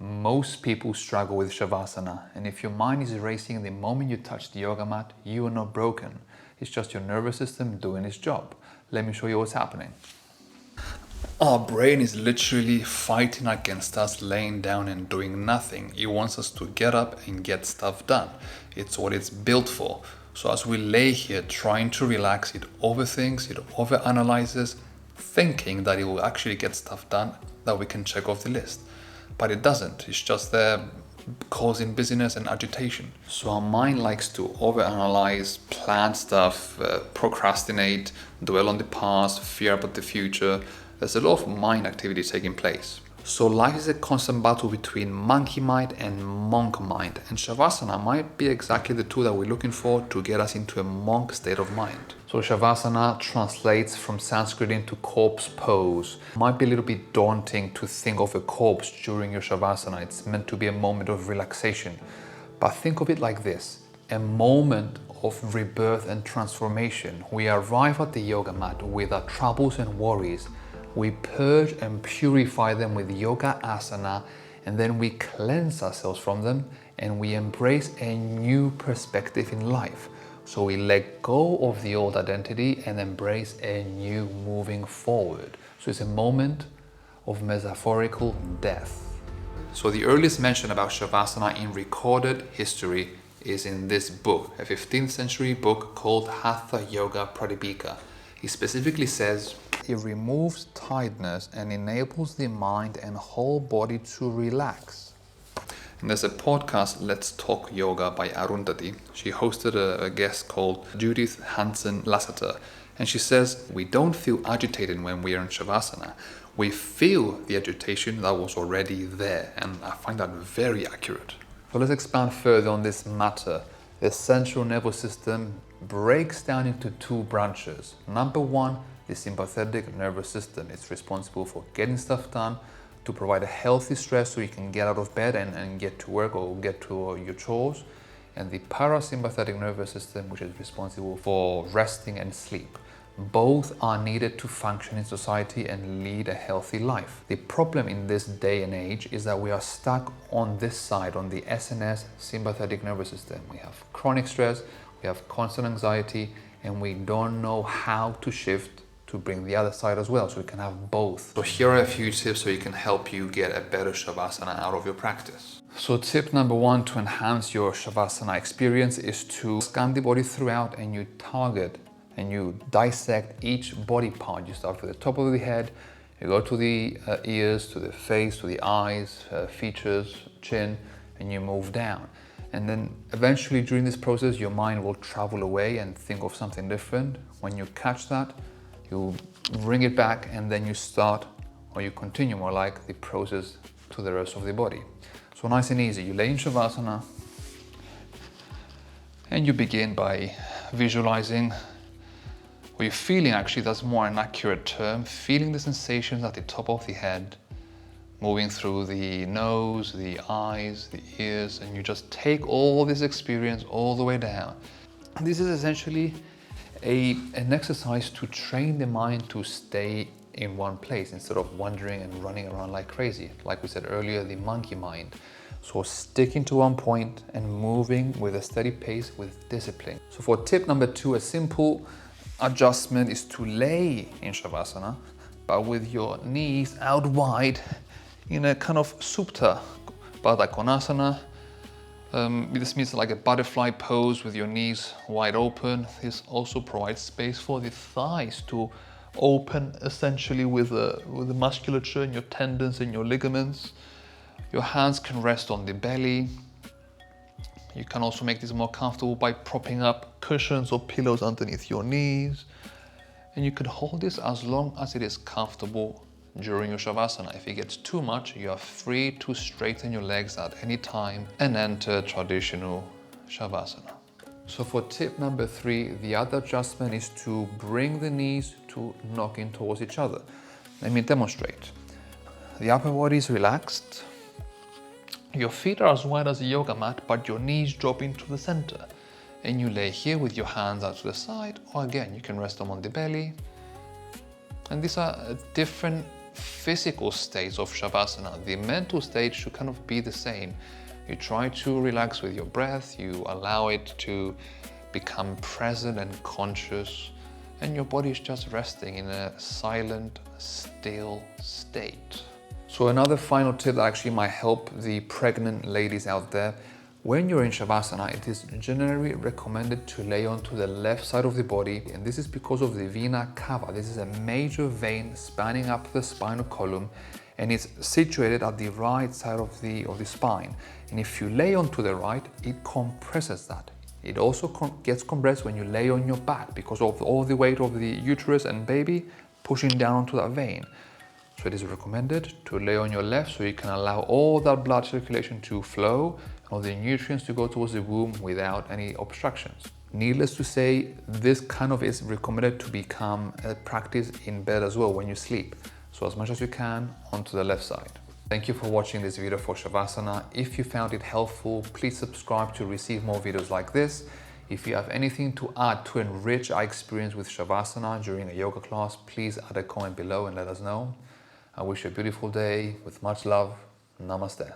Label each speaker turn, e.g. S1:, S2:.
S1: Most people struggle with Shavasana, and if your mind is racing the moment you touch the yoga mat, you are not broken. It's just your nervous system doing its job. Let me show you what's happening. Our brain is literally fighting against us laying down and doing nothing. It wants us to get up and get stuff done. It's what it's built for. So as we lay here trying to relax, it overthinks, it overanalyzes, thinking that it will actually get stuff done that we can check off the list. But it doesn't. It's just there causing busyness and agitation. So our mind likes to overanalyze, plan stuff, procrastinate, dwell on the past, fear about the future. There's a lot of mind activity taking place. So life is a constant battle between monkey mind and monk mind. And Shavasana might be exactly the tool that we're looking for to get us into a monk state of mind. So Shavasana translates from Sanskrit into corpse pose. Might be a little bit daunting to think of a corpse during your Shavasana. It's meant to be a moment of relaxation. But think of it like this, a moment of rebirth and transformation. We arrive at the yoga mat with our troubles and worries. We purge and purify them with yoga asana, and then we cleanse ourselves from them and we embrace a new perspective in life. So we let go of the old identity and embrace a new moving forward. So it's a moment of metaphorical death. So the earliest mention about Shavasana in recorded history is in this book, a 15th century book called Hatha Yoga Pradipika. He specifically says, it removes tiredness and enables the mind and whole body to relax. And there's a podcast, Let's Talk Yoga by Arundhati. She hosted a guest called Judith Hansen Lasseter. And she says, we don't feel agitated when we are in Shavasana. We feel the agitation that was already there. And I find that very accurate. So let's expand further on this matter. The central nervous system breaks down into two branches. Number one, the sympathetic nervous system. It's responsible for getting stuff done, to provide a healthy stress so you can get out of bed and get to work or get to your chores. And the parasympathetic nervous system, which is responsible for resting and sleep. Both are needed to function in society and lead a healthy life. The problem in this day and age is that we are stuck on this side, on the SNS, sympathetic nervous system. We have chronic stress, we have constant anxiety, and we don't know how to shift to bring the other side as well, so we can have both. So here are a few tips so you can help you get a better Shavasana out of your practice. So tip number one to enhance your Shavasana experience is to scan the body throughout and you target and you dissect each body part. You start with the top of the head, you go to the ears, to the face, to the eyes, features, chin, and you move down. And then eventually during this process, your mind will travel away and think of something different. When you catch that, you bring it back and then you start, or you continue more like the process to the rest of the body. So nice and easy, you lay in Shavasana and you begin by visualizing, or you're feeling, actually that's more an accurate term, feeling the sensations at the top of the head, moving through the nose, the eyes, the ears, and you just take all this experience all the way down. This is essentially an exercise to train the mind to stay in one place instead of wandering and running around like crazy. Like we said earlier, the monkey mind. So sticking to one point and moving with a steady pace with discipline. So for tip number two, a simple adjustment is to lay in Shavasana, but with your knees out wide in a kind of supta, Baddha Konasana. This means like a butterfly pose with your knees wide open. This also provides space for the thighs to open essentially with the musculature and your tendons and your ligaments. Your hands can rest on the belly. You can also make this more comfortable by propping up cushions or pillows underneath your knees. And you can hold this as long as it is comfortable during your Shavasana. If it gets too much, you are free to straighten your legs at any time and enter traditional Shavasana. So for tip number three, the other adjustment is to bring the knees to knock in towards each other. Let me demonstrate. The upper body is relaxed. Your feet are as wide as a yoga mat, but your knees drop into the center. And you lay here with your hands out to the side, or again, you can rest them on the belly. And these are different physical states of Shavasana, the mental state should kind of be the same. You try to relax with your breath, you allow it to become present and conscious, and your body is just resting in a silent, still state. So another final tip that actually might help the pregnant ladies out there: when you're in Shavasana, it is generally recommended to lay onto the left side of the body, and this is because of the vena cava. This is a major vein spanning up the spinal column, and it's situated at the right side of the spine. And if you lay onto the right, it compresses that. It also gets compressed when you lay on your back because of all the weight of the uterus and baby pushing down onto that vein. So it is recommended to lay on your left so you can allow all that blood circulation to flow and all the nutrients to go towards the womb without any obstructions. Needless to say, this kind of is recommended to become a practice in bed as well when you sleep. So as much as you can onto the left side. Thank you for watching this video for Shavasana. If you found it helpful, please subscribe to receive more videos like this. If you have anything to add to enrich our experience with Shavasana during a yoga class, please add a comment below and let us know. I wish you a beautiful day with much love. Namaste.